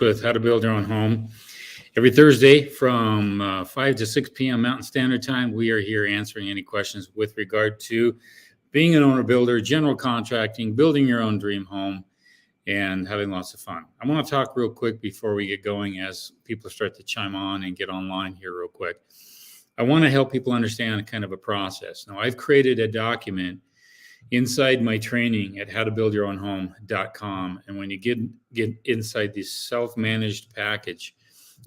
with How to Build Your Own Home. Every Thursday from 5 to 6 p.m. Mountain Standard Time, we are here answering any questions with regard to being an owner builder, general contracting, building your own dream home, and having lots of fun. I want to talk real quick before we get going as people start to chime on and get online here real quick. I want to help people understand kind of a process. Now, I've created a document inside my training at howtobuildyourownhome.com. And when you get inside this self-managed package,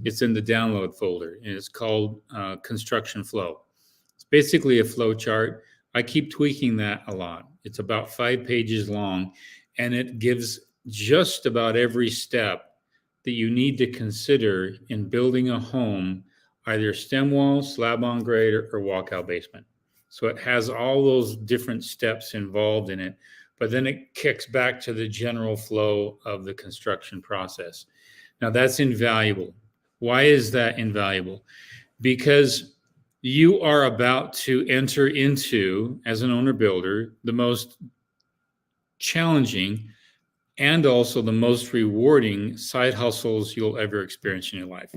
it's in the download folder, and it's called Construction Flow. It's basically a flow chart. I keep tweaking that a lot. It's about 5 pages long, and it gives just about every step that you need to consider in building a home, either stem wall, slab on grade, or walkout basement. So it has all those different steps involved in it, but then it kicks back to the general flow of the construction process. Now that's invaluable. Why is that invaluable? Because you are about to enter into, as an owner builder, the most challenging and also the most rewarding side hustles you'll ever experience in your life.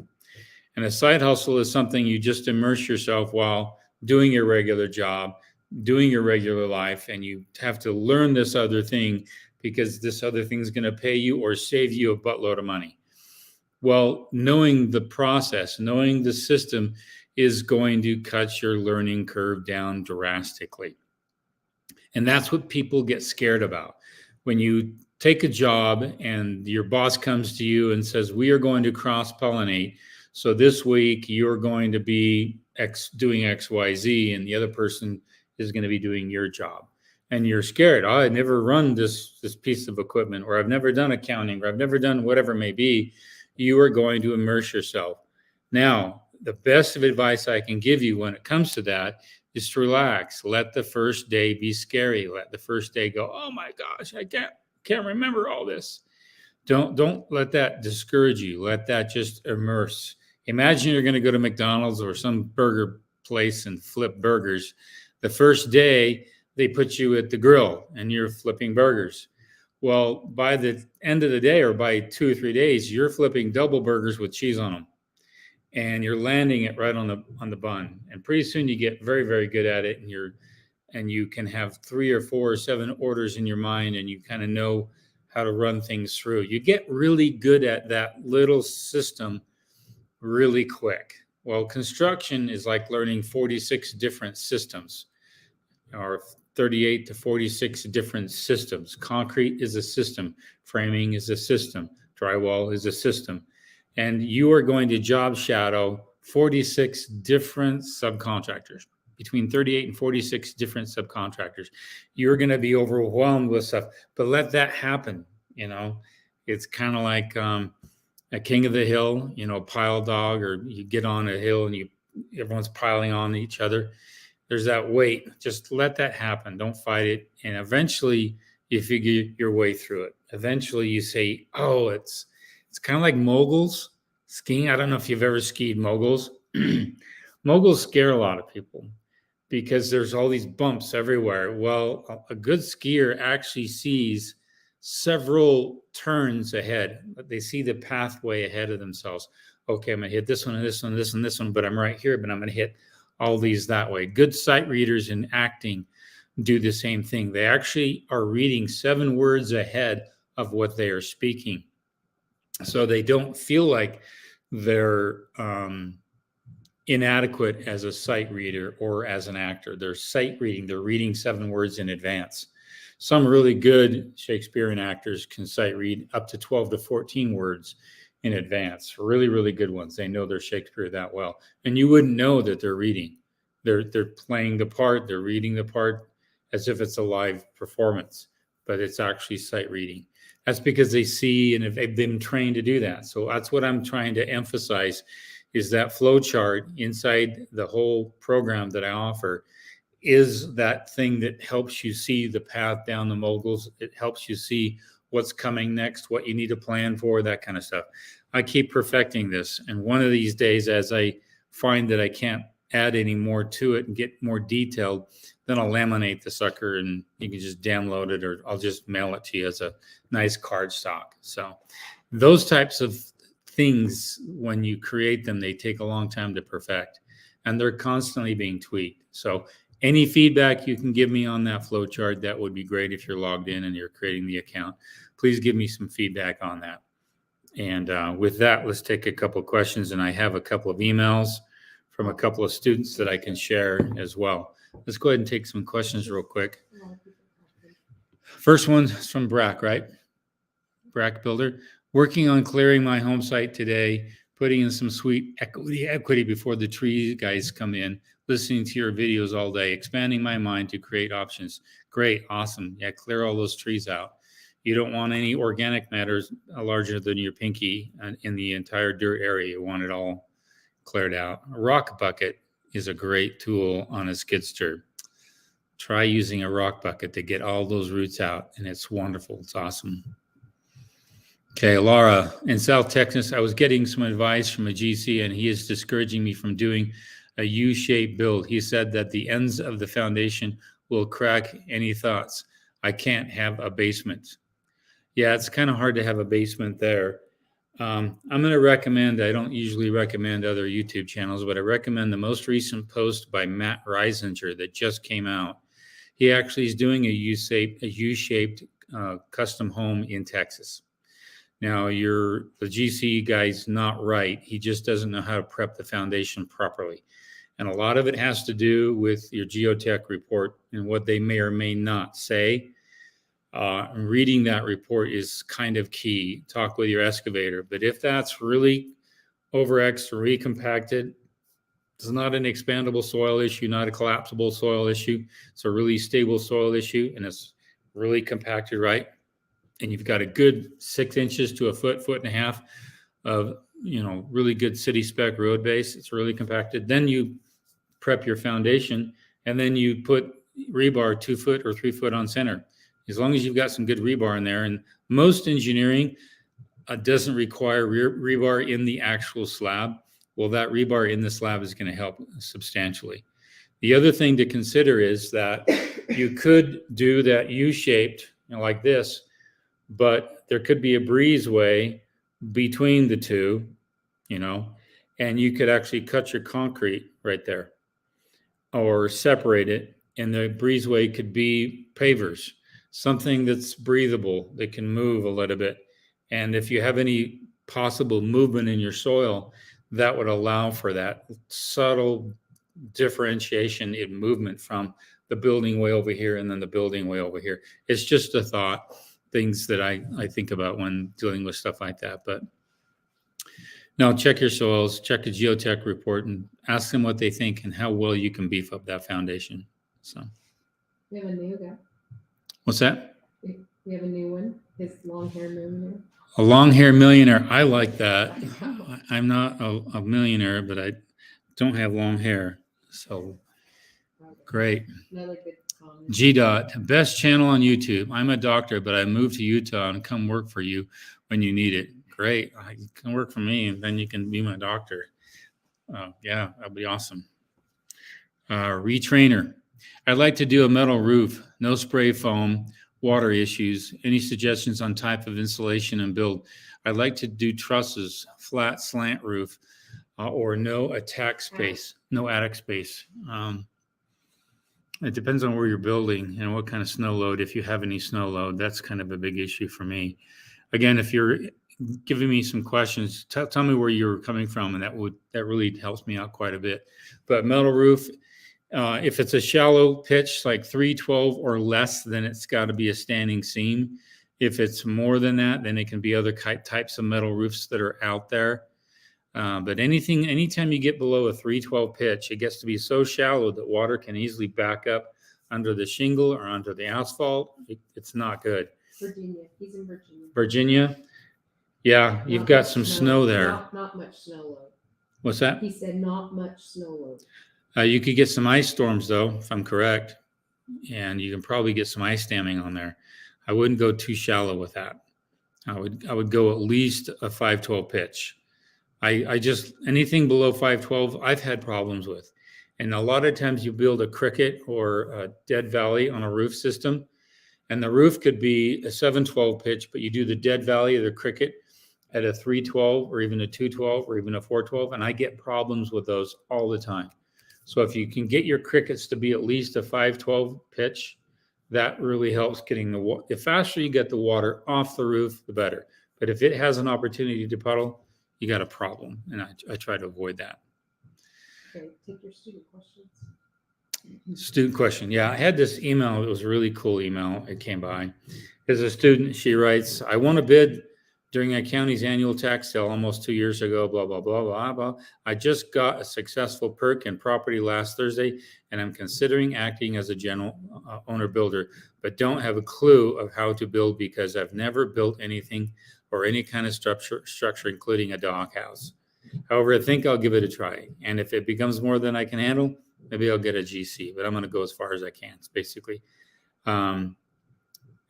And a side hustle is something you just immerse yourself while doing your regular job, doing your regular life, and you have to learn this other thing because this other thing is going to pay you or save you a buttload of money. Well, knowing the process, knowing the system is going to cut your learning curve down drastically. And that's what people get scared about. When you take a job and your boss comes to you and says, we are going to cross-pollinate. So this week you're going to be doing X, Y, Z, and the other person is going to be doing your job. And you're scared. Oh, I've never run this piece of equipment, or I've never done accounting, or I've never done whatever it may be. You are going to immerse yourself. Now, the best of advice I can give you when it comes to that is to relax. Let the first day be scary. Let the first day go, oh my gosh, I can't remember all this. Don't let that discourage you. Let that just immerse. Imagine you're going to go to McDonald's or some burger place and flip burgers. The first day, they put you at the grill and you're flipping burgers. Well, by the end of the day, or by 2 or 3 days, you're flipping double burgers with cheese on them. And you're landing it right on the bun. And pretty soon you get very, very good at it. And you can have 3 or 4 or 7 orders in your mind, and you kind of know how to run things through. You get really good at that little system really quick. Well, construction is like learning 46 different systems, or 38 to 46 different systems. Concrete is a system. Framing is a system. Drywall is a system. And you are going to job shadow 46 different subcontractors, between 38 and 46 different subcontractors. You're going to be overwhelmed with stuff, but let that happen. It's kind of like a king of the hill, pile dog, or you get on a hill and everyone's piling on each other. There's that weight. Just let that happen. Don't fight it. And eventually you figure your way through it. Eventually you say, oh, it's kind of like moguls skiing. I don't know if you've ever skied moguls. Moguls scare a lot of people because there's all these bumps everywhere. Well, a good skier actually sees several turns ahead. They see the pathway ahead of themselves. Okay, I'm going to hit this one and this one, this and this one, but I'm right here, but I'm going to hit all these that way. Good sight readers in acting do the same thing. They actually are reading 7 words ahead of what they are speaking. So they don't feel like they're inadequate as a sight reader or as an actor. They're sight reading. They're reading 7 words in advance. Some really good Shakespearean actors can sight read up to 12 to 14 words in advance. Really, really good ones. They know their Shakespeare that well. And you wouldn't know that they're reading. They're playing the part. They're reading the part as if it's a live performance, but it's actually sight reading. That's because they see and they've been trained to do that. So that's what I'm trying to emphasize, is that flow chart inside the whole program that I offer is that thing that helps you see the path down the moguls. It helps you see what's coming next, what you need to plan for, that kind of stuff. I keep perfecting this. And one of these days, as I find that I can't add any more to it and get more detailed, then I'll laminate the sucker and you can just download it, or I'll just mail it to you as a nice card stock. So those types of things, when you create them, they take a long time to perfect, and they're constantly being tweaked. So any feedback you can give me on that flow chart, that would be great. If you're logged in and you're creating the account, please give me some feedback on that. And with that, let's take a couple of questions. And I have a couple of emails from a couple of students that I can share as well. Let's go ahead and take some questions real quick. First one is from Brack, right? Brack Builder. Working on clearing my home site today, putting in some sweet equity before the tree guys come in, listening to your videos all day, expanding my mind to create options. Great, awesome. Yeah, clear all those trees out. You don't want any organic matters larger than your pinky in the entire dirt area. You want it all cleared out. A rock bucket is a great tool on a skid steer. Try using a rock bucket to get all those roots out, and it's wonderful. It's awesome. Okay, Laura, in South Texas, I was getting some advice from a GC, and he is discouraging me from doing a U-shaped build. He said that the ends of the foundation will crack. Any thoughts? I can't have a basement. Yeah, it's kind of hard to have a basement there. I'm going to recommend, I don't usually recommend other YouTube channels, but I recommend the most recent post by Matt Reisinger that just came out. He actually is doing a U-shaped custom home in Texas. Now, the GC guy's not right. He just doesn't know how to prep the foundation properly. And a lot of it has to do with your geotech report and what they may or may not say. Reading that report is kind of key. Talk with your excavator. But if that's really over-Xed or recompacted, it's not an expandable soil issue, not a collapsible soil issue. It's a really stable soil issue, and it's really compacted right. And you've got a good 6 inches to a foot and a half of, really good city spec road base. It's really compacted. Then you prep your foundation, and then you put rebar 2 foot or 3 foot on center. As long as you've got some good rebar in there. And most engineering doesn't require rebar in the actual slab. Well, that rebar in the slab is going to help substantially. The other thing to consider is that you could do that U-shaped, like this, but there could be a breezeway between the two, and you could actually cut your concrete right there or separate it. And the breezeway could be pavers, something that's breathable, that can move a little bit. And if you have any possible movement in your soil, that would allow for that subtle differentiation in movement from the building way over here and then the building way over here. It's just a thought, things that I think about when dealing with stuff like that. But now check your soils, check a geotech report, and ask them what they think and how well you can beef up that foundation. So we have a new guy. What's that? We have a new one. His long hair millionaire. A long hair millionaire. I like that. I'm not a millionaire, but I don't have long hair. So great. Another good comment. G. Best channel on YouTube. I'm a doctor, but I moved to Utah and come work for you when you need it. Great. You can work for me, and then you can be my doctor. Yeah, that'd be awesome. Retrainer. I'd like to do a metal roof, no spray foam, water issues. Any suggestions on type of insulation and build? I'd like to do trusses, flat slant roof, or no attic space. It depends on where you're building and what kind of snow load. If you have any snow load, that's kind of a big issue for me. Again, if you're giving me some questions, tell me where you're coming from, and that really helps me out quite a bit. But metal roof, if it's a shallow pitch, like 312 or less, then it's got to be a standing seam. If it's more than that, then it can be other types of metal roofs that are out there. But anytime you get below a 312 pitch, it gets to be so shallow that water can easily back up under the shingle or under the asphalt. It's not good. Virginia. He's in Virginia. Virginia? Yeah, you've got some snow there. Not much snow load. What's that? He said not much snow load. You could get some ice storms, though, if I'm correct. And you can probably get some ice damming on there. I wouldn't go too shallow with that. I would go at least a 512 pitch. I just, anything below 512, I've had problems with. And a lot of times you build a cricket or a dead valley on a roof system, and the roof could be a 712 pitch, but you do the dead valley of the cricket, at a 312 or even a 212 or even a 412, and I get problems with those all the time. So if you can get your crickets to be at least a 512 pitch, that really helps getting the water. The faster you get the water off the roof, the better. But if it has an opportunity to puddle, you got a problem, and I try to avoid that. Okay, take your student questions. Student question. Yeah, I had this email. It was a really cool email. It came by. As a student, she writes, I won a bid during a county's annual tax sale almost 2 years ago, blah, blah, blah, blah, blah. I just got a successful perk in property last Thursday, and I'm considering acting as a general owner builder, but don't have a clue of how to build because I've never built anything or any kind of structure, including a doghouse. However, I think I'll give it a try. And if it becomes more than I can handle, maybe I'll get a GC, but I'm going to go as far as I can, basically.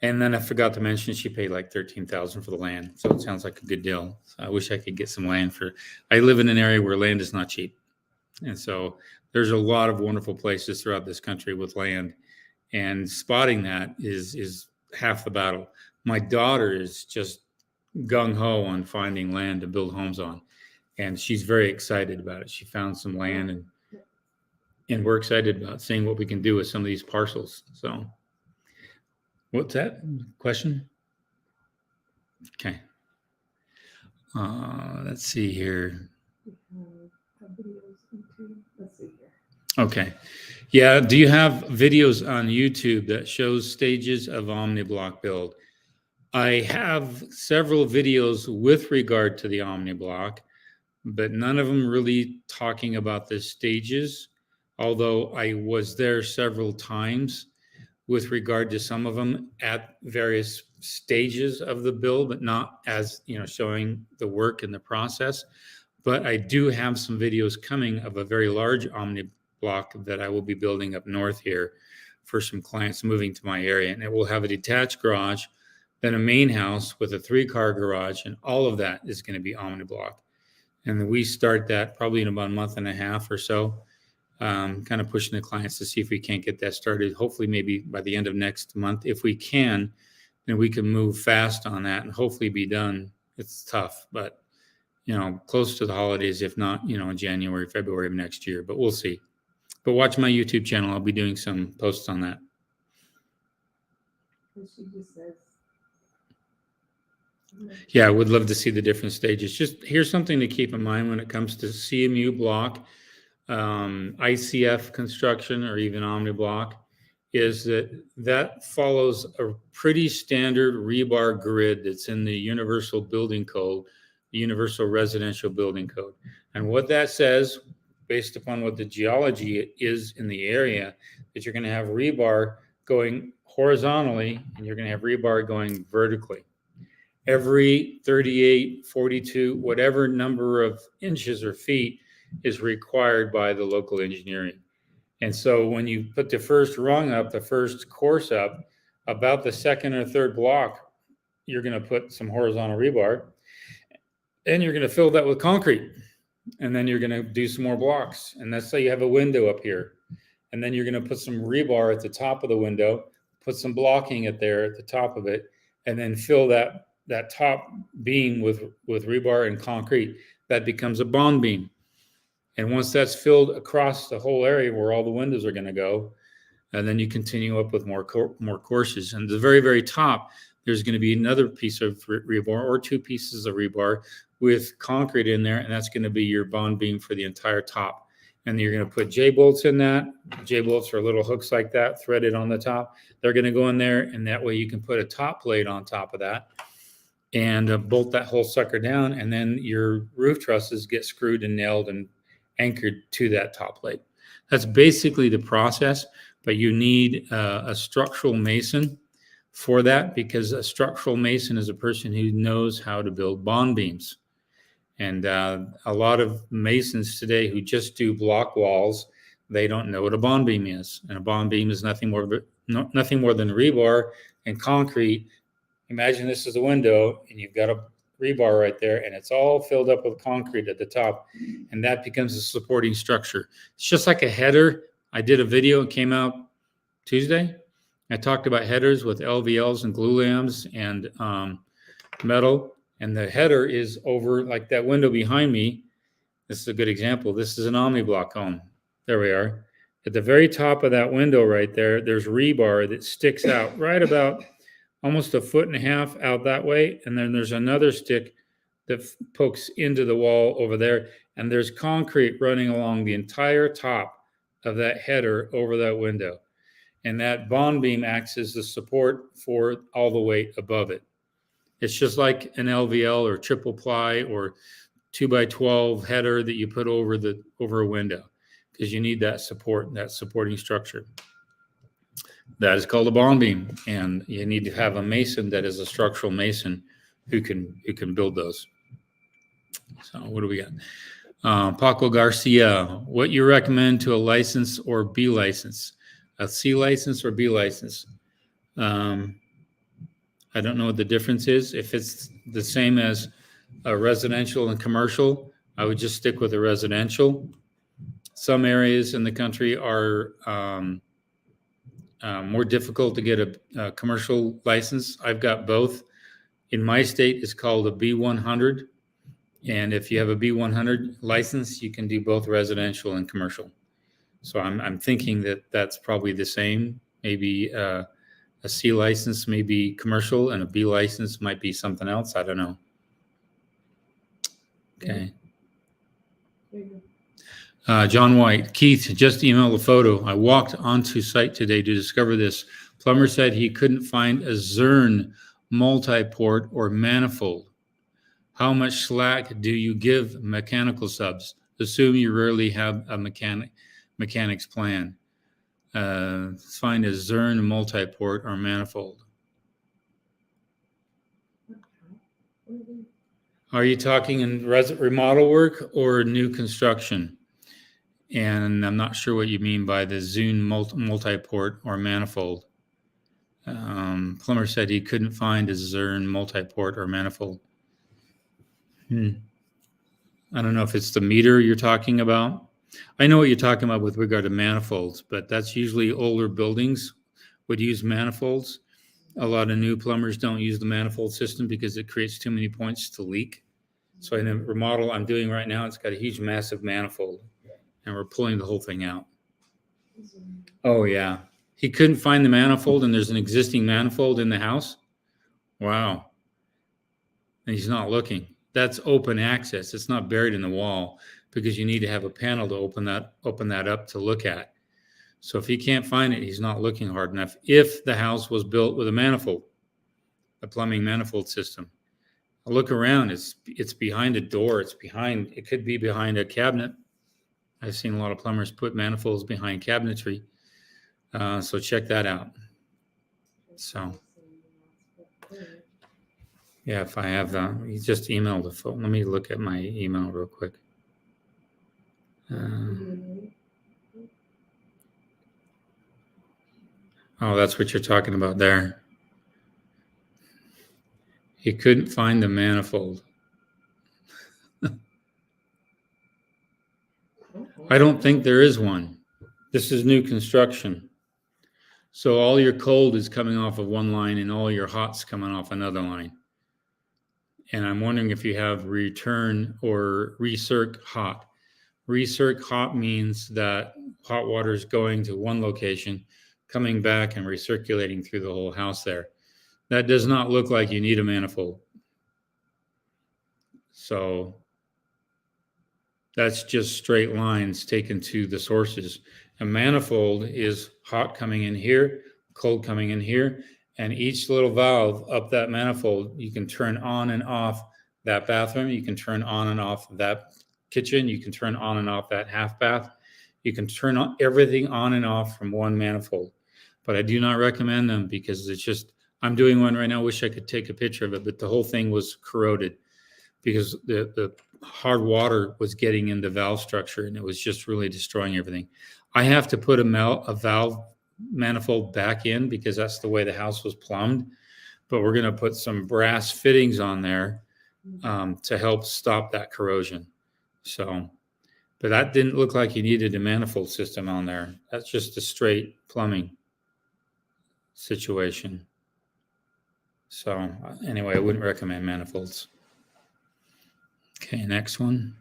And then I forgot to mention she paid like $13,000 for the land, so it sounds like a good deal. So I wish I could get some land for. I live in an area where land is not cheap, and so there's a lot of wonderful places throughout this country with land, and spotting that is half the battle. My daughter is just gung ho on finding land to build homes on, and she's very excited about it. She found some land, and we're excited about seeing what we can do with some of these parcels. So. What's that question? Okay. Let's see here. Let's see here. Okay. Yeah. Do you have videos on YouTube that shows stages of OmniBlock build? I have several videos with regard to the OmniBlock, but none of them really talking about the stages, although I was there several times with regard to some of them at various stages of the build, but not as, showing the work and the process. But I do have some videos coming of a very large Omni block that I will be building up north here for some clients moving to my area. And it will have a detached garage, then a main house with a 3-car garage, and all of that is going to be Omni block. And we start that probably in about a month and a half or so. Kind of pushing the clients to see if we can't get that started. Hopefully, maybe by the end of next month. If we can, then we can move fast on that and hopefully be done. It's tough, but close to the holidays, if not, in January, February of next year. But we'll see. But watch my YouTube channel. I'll be doing some posts on that. She just says. Yeah, I would love to see the different stages. Just here's something to keep in mind when it comes to CMU block. ICF construction or even OmniBlock is that follows a pretty standard rebar grid that's in the Universal Building Code, the Universal Residential Building Code. And what that says, based upon what the geology is in the area, that you're going to have rebar going horizontally and you're going to have rebar going vertically. Every 38, 42, whatever number of inches or feet is required by the local engineering. And so when you put the first rung up, the first course up, about the second or third block, you're going to put some horizontal rebar, and you're going to fill that with concrete. And then you're going to do some more blocks. And let's say you have a window up here. And then you're going to put some rebar at the top of the window, put some blocking at the top of it, and then fill that top beam with rebar and concrete. That becomes a bond beam. And once that's filled across the whole area where all the windows are going to go, and then you continue up with more courses. And the very, very top, there's going to be another piece of rebar or 2 pieces of rebar with concrete in there, and that's going to be your bond beam for the entire top. And you're going to put J-bolts in that. J-bolts are little hooks like that, threaded on the top. They're going to go in there, and that way you can put a top plate on top of that and bolt that whole sucker down, and then your roof trusses get screwed and nailed and anchored to that top plate. That's basically the process, but you need a structural mason for that, because a structural mason is a person who knows how to build bond beams. And a lot of masons today who just do block walls, they don't know what a bond beam is. And a bond beam is nothing more than rebar and concrete. Imagine this is a window, and you've got a rebar right there, and it's all filled up with concrete at the top, and that becomes a supporting structure. It's just like a header. I did a video, it came out Tuesday. I talked about headers with LVLs and glue lams and metal, and the header is over like that window behind me. This is a good example. This is an omni-block home. There we are. At the very top of that window right there, there's rebar that sticks out right about almost 1.5 feet out that way. And then there's another stick that pokes into the wall over there. And there's concrete running along the entire top of that header over that window. And that bond beam acts as the support for all the weight above it. It's just like an LVL or triple ply or 2x12 header that you put over a window, because you need that support, that supporting structure. That is called a bond beam, and you need to have a mason that is a structural mason who can build those. So what do we got? Paco Garcia, what you recommend to a license or B license? A C license or B license? I don't know what the difference is. If it's the same as a residential and commercial, I would just stick with a residential. Some areas in the country are more difficult to get a commercial license. I've got both. In my state, it's called a B100. And if you have a B100 license, you can do both residential and commercial. So I'm thinking that that's probably the same. Maybe a C license may be commercial and a B license might be something else. I don't know. Okay. John White, Keith, just emailed a photo. I walked onto site today to discover this. Plumber said he couldn't find a Zern multi-port or manifold. How much slack do you give mechanical subs? Assume you rarely have a mechanic's plan. Find a Zern multi-port or manifold. Are you talking in remodel work or new construction? And I'm not sure what you mean by the Zern multi-port or manifold. Plumber said he couldn't find a Zern multi-port or manifold. I don't know if it's the meter you're talking about. I know what you're talking about with regard to manifolds, but that's usually older buildings would use manifolds. A lot of new plumbers don't use the manifold system because it creates too many points to leak. So in a remodel I'm doing right now, it's got a huge, massive manifold, and we're pulling the whole thing out. Oh, yeah. He couldn't find the manifold, and there's an existing manifold in the house? Wow. And he's not looking. That's open access. It's not buried in the wall, because you need to have a panel to open that up to look at. So if he can't find it, he's not looking hard enough. If the house was built with a manifold, a plumbing manifold system, I look around. It's behind a door. It could be behind a cabinet. I've seen a lot of plumbers put manifolds behind cabinetry. So check that out. So yeah, if I have that, he just emailed the phone. Let me look at my email real quick. Oh, that's what you're talking about there. He couldn't find the manifold. I don't think there is one. This is new construction. So all your cold is coming off of one line and all your hot's coming off another line. And I'm wondering if you have return or recirc hot. Recirc hot means that hot water is going to one location, coming back and recirculating through the whole house there. That does not look like you need a manifold. So that's just straight lines taken to the sources. A manifold is hot coming in here, cold coming in here, and each little valve up that manifold, you can turn on and off that bathroom, you can turn on and off that kitchen, you can turn on and off that half bath, you can turn on everything on and off from one manifold. But I do not recommend them because it's just, I'm doing one right now, wish I could take a picture of it, but the whole thing was corroded because the hard water was getting in the valve structure and it was just really destroying everything. I have to put a valve manifold back in because that's the way the house was plumbed, but we're going to put some brass fittings on there to help stop that corrosion. So, but that didn't look like you needed a manifold system on there. That's just a straight plumbing situation. So anyway, I wouldn't recommend manifolds. Okay, next one.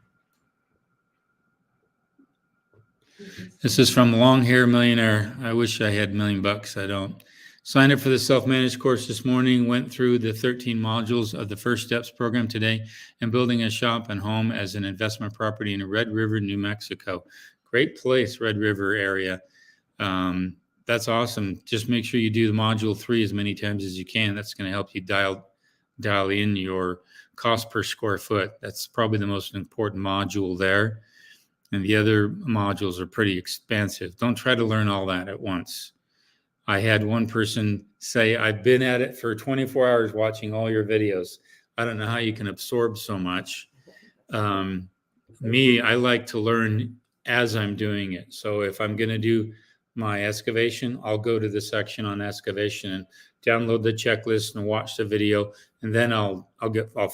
This is from Long Hair Millionaire. I wish I had $1,000,000. I don't. Signed up for the self-managed course this morning, went through the 13 modules of the First Steps program today, and building a shop and home as an investment property in Red River, New Mexico. Great place, Red River area. That's awesome. Just make sure you do the module 3 as many times as you can. That's going to help you dial in your cost per square foot. That's probably the most important module there. And the other modules are pretty expansive. Don't try to learn all that at once. I had one person say, I've been at it for 24 hours watching all your videos. I don't know how you can absorb so much. Me, I like to learn as I'm doing it. So if I'm going to do my excavation, I'll go to the section on excavation and download the checklist and watch the video, and then I'll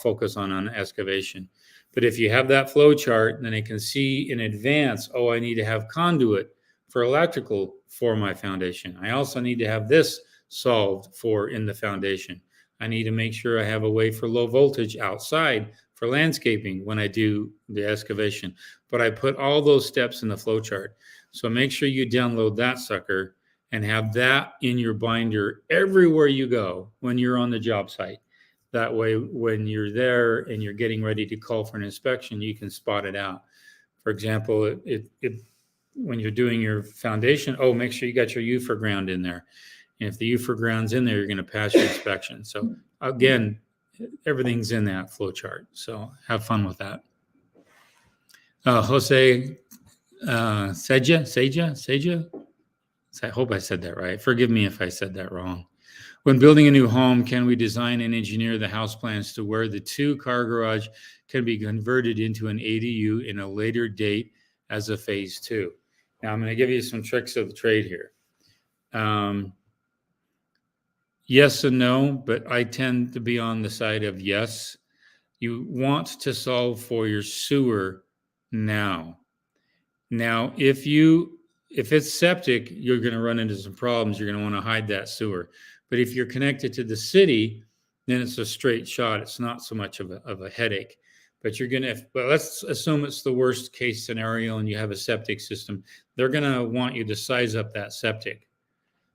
focus on excavation. But if you have that flow chart, then I can see in advance, oh, I need to have conduit for electrical for my foundation. I also need to have this solved for in the foundation. I need to make sure I have a way for low voltage outside for landscaping when I do the excavation. But I put all those steps in the flow chart. So make sure you download that sucker and have that in your binder everywhere you go when you're on the job site. That way, when you're there and you're getting ready to call for an inspection, you can spot it out. For example, when you're doing your foundation, make sure you got your UFR ground in there. And if the UFR ground's in there, you're going to pass your inspection. So again, everything's in that flow chart. So have fun with that. Jose Seja. I hope I said that right. Forgive me if I said that wrong. When building a new home, can we design and engineer the house plans to where the 2-car garage can be converted into an ADU in a later date as a phase 2? Now, I'm going to give you some tricks of the trade here. Yes and no, but I tend to be on the side of yes. You want to solve for your sewer now. Now, if it's septic, you're going to run into some problems. You're going to want to hide that sewer. But if you're connected to the city, then it's a straight shot. It's not so much of a headache. But let's assume it's the worst case scenario and you have a septic system. They're going to want you to size up that septic.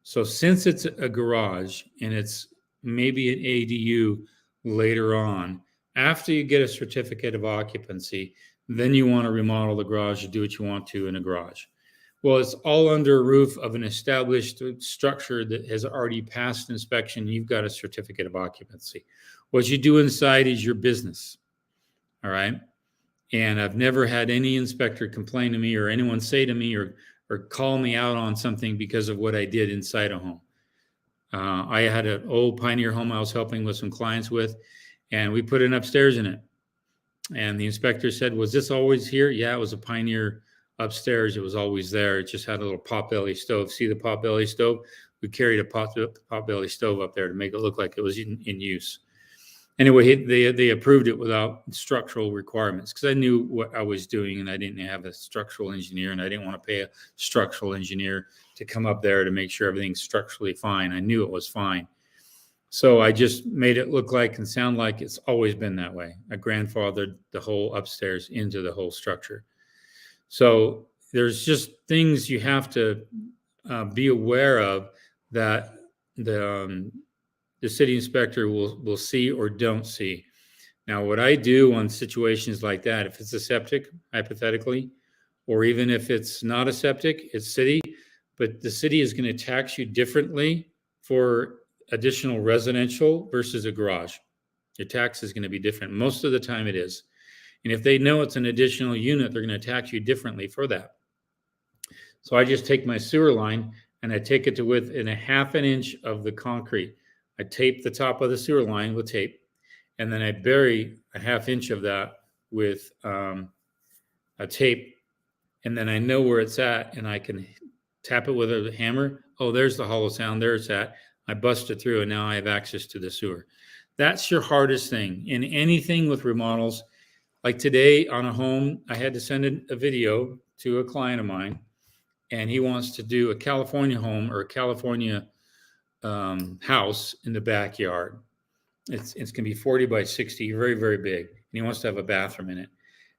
So since it's a garage and it's maybe an ADU later on, after you get a certificate of occupancy, then you want to remodel the garage or do what you want to in a garage. Well, it's all under a roof of an established structure that has already passed inspection. You've got a certificate of occupancy. What you do inside is your business. All right. And I've never had any inspector complain to me or anyone say to me or call me out on something because of what I did inside a home. I had an old Pioneer home I was helping with some clients with, and we put an upstairs in it. And the inspector said, was this always here? Yeah, it was a Pioneer upstairs. It was always there. It just had a little potbelly stove. See the potbelly stove? We carried a potbelly stove up there to make it look like it was in use. Anyway, they approved it without structural requirements because I knew what I was doing and I didn't have a structural engineer and I didn't want to pay a structural engineer to come up there to make sure everything's structurally fine. I knew it was fine. So I just made it look like and sound like it's always been that way. I grandfathered the whole upstairs into the whole structure. So there's just things you have to be aware of that the city inspector will see or don't see. Now, what I do on situations like that, if it's a septic, hypothetically, or even if it's not a septic, it's city, but the city is going to tax you differently for additional residential versus a garage. Your tax is going to be different. Most of the time it is. And if they know it's an additional unit, they're going to tax you differently for that. So I just take my sewer line and I take it to within a half an inch of the concrete. I tape the top of the sewer line with tape, and then I bury a half inch of that with a tape, and then I know where it's at, and I can tap it with a hammer. Oh, there's the hollow sound. There it's at. I bust it through, and now I have access to the sewer. That's your hardest thing. In anything with remodels, like today on a home, I had to send a video to a client of mine, and he wants to do a California home or a California house in the backyard. It's going to be 40 by 60, very, very big. he wants to have a bathroom in it.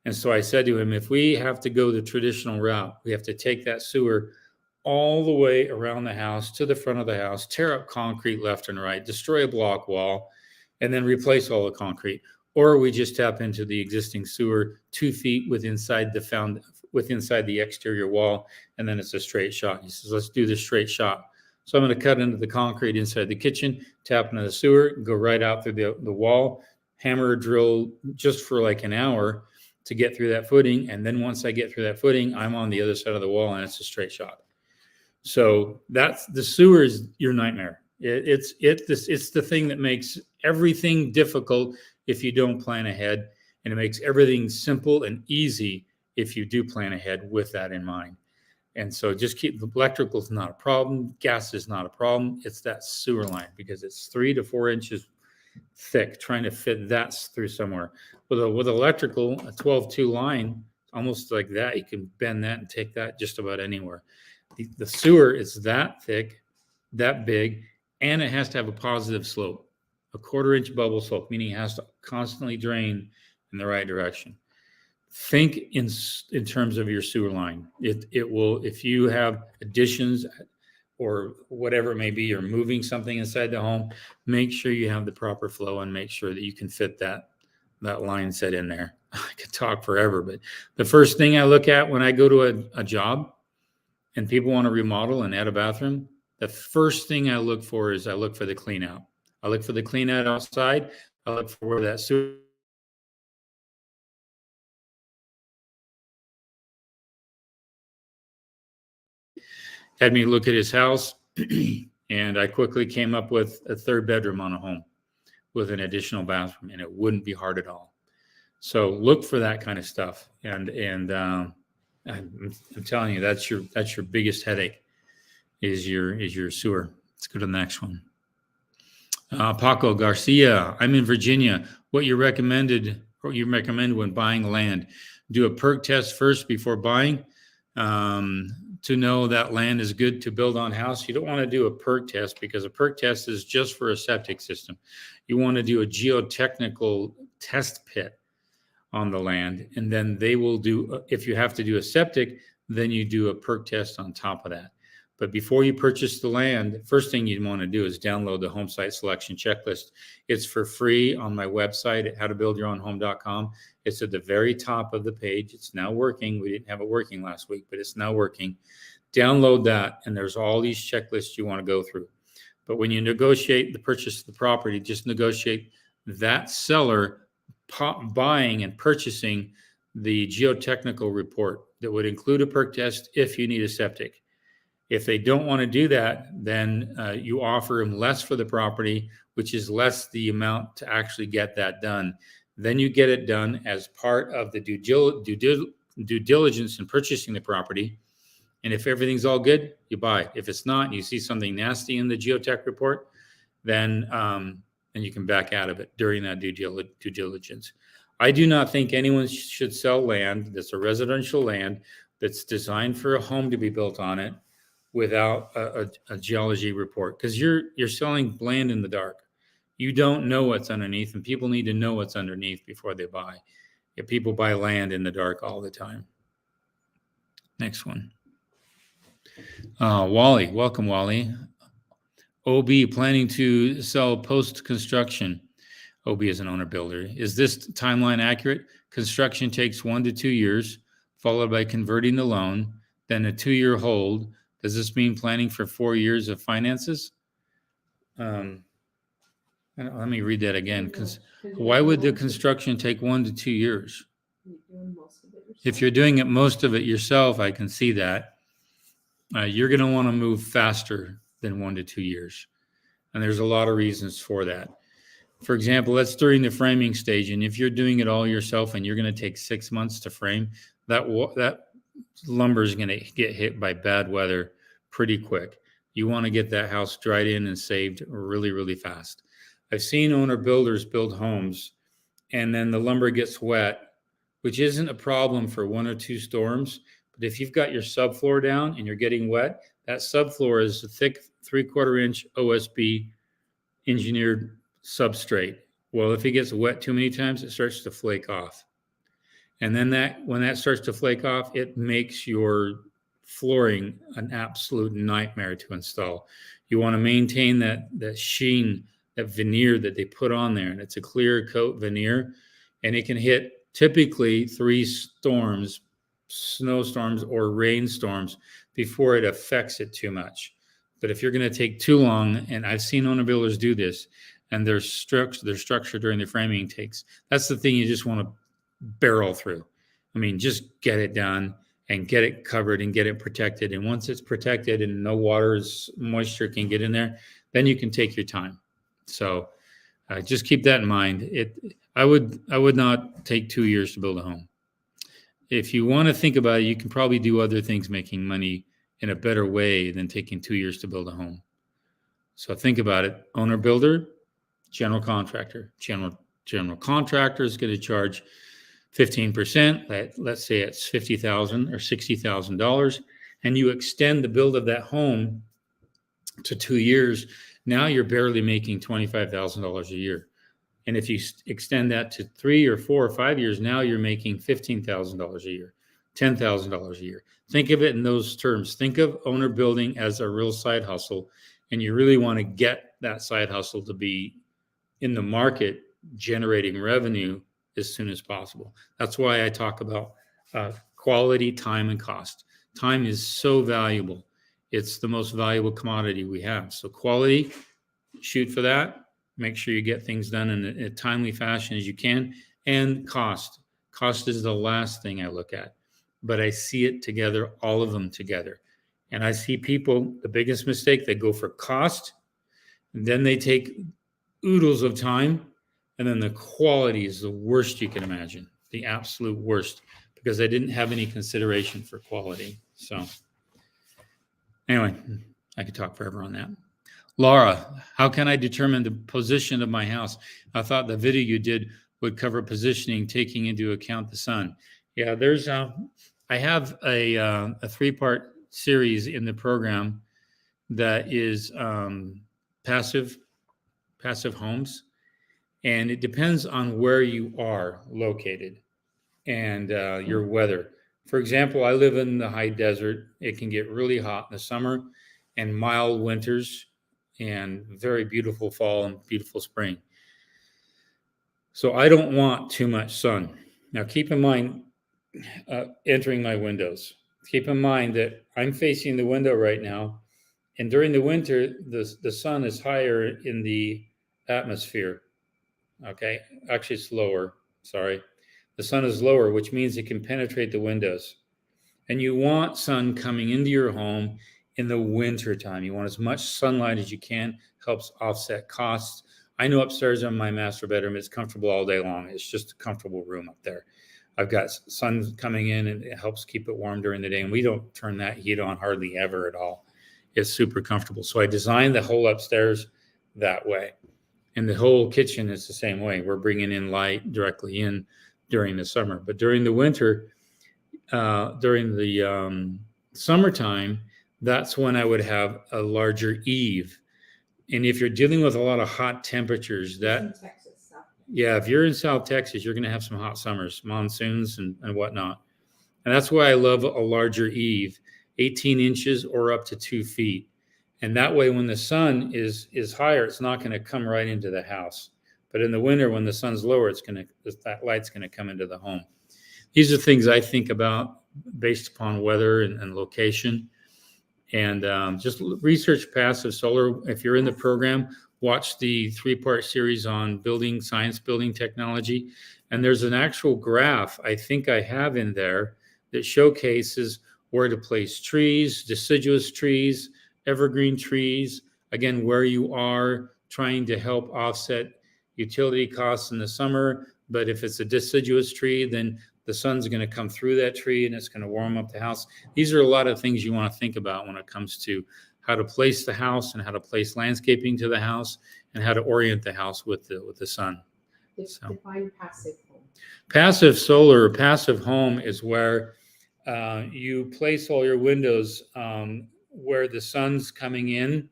And so I said to him, if we have to go the traditional route, we have to take that sewer all the way around the house to the front of the house, tear up concrete left and right, destroy a block wall, and then replace all the concrete. Or we just tap into the existing sewer 2 feet within the exterior wall, and then it's a straight shot. He says, let's do the straight shot. So I'm going to cut into the concrete inside the kitchen, tap into the sewer, go right out through the wall, hammer a drill just for like an hour to get through that footing. And then once I get through that footing, I'm on the other side of the wall and it's a straight shot. So that's the sewer is your nightmare. It's the thing that makes everything difficult if you don't plan ahead, and it makes everything simple and easy if you do plan ahead with that in mind. And so just keep the electrical is not a problem, gas is not a problem. It's that sewer line because it's 3 to 4 inches thick, trying to fit that through somewhere. With electrical, a 12-2 line, almost like that, you can bend that and take that just about anywhere. The sewer is that thick, that big, and it has to have a positive slope, a 1/4 inch bubble slope, meaning it has to constantly drain in the right direction. Think in terms of your sewer line. It will, if you have additions or whatever it may be, you're moving something inside the home, make sure you have the proper flow and make sure that you can fit that line set in there. I could talk forever, but the first thing I look at when I go to a job and people want to remodel and add a bathroom, the first thing I look for is I look for the clean out. I look for the clean out outside. I look for where that sewer had me look at his house, and I quickly came up with a 3rd bedroom on a home with an additional bathroom, and it wouldn't be hard at all. So look for that kind of stuff, and I'm telling you, that's your biggest headache is your sewer. Let's go to the next one. Paco Garcia, I'm in Virginia. What you recommend when buying land? Do a perk test first before buying. To know that land is good to build on house. You don't want to do a perk test because a perk test is just for a septic system. You want to do a geotechnical test pit on the land, and then they will do, if you have to do a septic, then you do a perk test on top of that. But before you purchase the land, first thing you want to do is download the home site selection checklist. It's for free on my website at howtobuildyourownhome.com. It's at the very top of the page. It's now working. We didn't have it working last week, but it's now working. Download that, and there's all these checklists you want to go through. But when you negotiate the purchase of the property, just negotiate that seller buying and purchasing the geotechnical report that would include a perk test if you need a septic. If they don't want to do that, then you offer them less for the property, which is less the amount to actually get that done. Then you get it done as part of the due diligence in purchasing the property. And if everything's all good, you buy. If it's not, and you see something nasty in the geotech report, then you can back out of it during that due diligence. I do not think anyone should sell land that's a residential land that's designed for a home to be built on it without a geology report, because you're selling land in the dark. You don't know what's underneath, and people need to know what's underneath before they buy. If people buy land in the dark all the time. Next one. Wally, welcome, Wally. OB planning to sell post-construction. OB is an owner builder. Is this timeline accurate? Construction takes 1 to 2 years, followed by converting the loan, then a 2-year hold. Does this mean planning for 4 years of finances? Let me read that again. Because why would the construction take 1 to 2 years? If you're doing most of it yourself, I can see that. You're going to want to move faster than 1 to 2 years. And there's a lot of reasons for that. For example, that's during the framing stage. And if you're doing it all yourself and you're going to take 6 months to frame, that lumber is going to get hit by bad weather pretty quick. You want to get that house dried in and saved really, really fast. I've seen owner builders build homes and then the lumber gets wet, which isn't a problem for 1 or 2 storms. But if you've got your subfloor down and you're getting wet, that subfloor is a thick 3/4 inch OSB engineered substrate. Well, if it gets wet too many times, it starts to flake off. And then when that starts to flake off, it makes your flooring an absolute nightmare to install. You want to maintain that sheen, that veneer that they put on there, and it's a clear coat veneer, and it can hit typically 3 storms, snowstorms or rainstorms, before it affects it too much. But if you're going to take too long, and I've seen owner builders do this, and their structure during the framing takes, that's the thing you just want to barrel through. I mean, just get it done and get it covered and get it protected. And once it's protected and no moisture can get in there, then you can take your time. So just keep that in mind. I would not take 2 years to build a home. If you want to think about it, you can probably do other things making money in a better way than taking 2 years to build a home. So think about it. Owner builder, general contractor. General contractor is going to charge 15%. Let's say it's $50,000 or $60,000, and you extend the build of that home to 2 years. Now you're barely making $25,000 a year. And if you extend that to 3 or 4 or 5 years, now you're making $15,000 a year, $10,000 a year. Think of it in those terms. Think of owner building as a real side hustle, and you really want to get that side hustle to be in the market generating revenue as soon as possible. That's why I talk about quality, time, and cost. Time is so valuable. It's the most valuable commodity we have. So quality, shoot for that. Make sure you get things done in a timely fashion as you can. And cost. Cost is the last thing I look at. But I see it together, all of them together. And I see people, the biggest mistake, they go for cost, and then they take oodles of time, and then the quality is the worst you can imagine, the absolute worst, because they didn't have any consideration for quality. So anyway, I could talk forever on that. Laura, how can I determine the position of my house? I thought the video you did would cover positioning, taking into account the sun. Yeah, I have a 3-part series in the program that is passive homes. And it depends on where you are located and your weather. For example, I live in the high desert. It can get really hot in the summer and mild winters and very beautiful fall and beautiful spring. So I don't want too much sun. Now, keep in mind, entering my windows, keep in mind that I'm facing the window right now. And during the winter, the sun is higher in the atmosphere. Okay, actually it's lower, sorry. The sun is lower, which means it can penetrate the windows. And you want sun coming into your home in the winter time. You want as much sunlight as you can, helps offset costs. I know upstairs in my master bedroom, it's comfortable all day long. It's just a comfortable room up there. I've got sun coming in and it helps keep it warm during the day. And we don't turn that heat on hardly ever at all. It's super comfortable. So I designed the whole upstairs that way. And the whole kitchen is the same way. We're bringing in light directly in during the summer. But during the winter, during the summertime, that's when I would have a larger eave. And if you're dealing with a lot of hot temperatures, if you're in South Texas, you're going to have some hot summers, monsoons and whatnot. And that's why I love a larger eave, 18 inches or up to 2 feet. And that way, when the sun is higher, it's not going to come right into the house. But in the winter, when the sun's lower, that light's going to come into the home. These are things I think about based upon weather and location. And just research passive solar. If you're in the program, watch the 3-part series on building science, building technology. And there's an actual graph I think I have in there that showcases where to place trees, deciduous trees, evergreen trees, again, where you are, trying to help offset utility costs in the summer. But if it's a deciduous tree, then the sun's going to come through that tree and it's going to warm up the house. These are a lot of things you want to think about when it comes to how to place the house and how to place landscaping to the house and how to orient the house with the sun. Define passive home. Passive solar or passive home is where you place all your windows where the sun's coming in,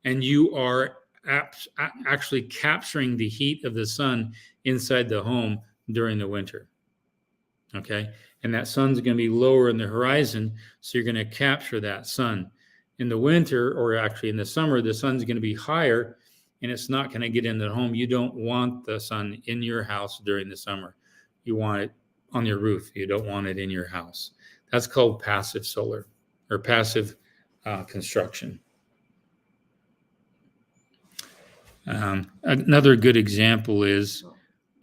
and you are actually capturing the heat of the sun inside the home during the winter. Okay. And that sun's going to be lower in the horizon. So you're going to capture that sun. In the winter, or actually in the summer, the sun's going to be higher and it's not going to get into the home. You don't want the sun in your house during the summer. You want it on your roof. You don't want it in your house. That's called passive solar or passive construction. Another good example is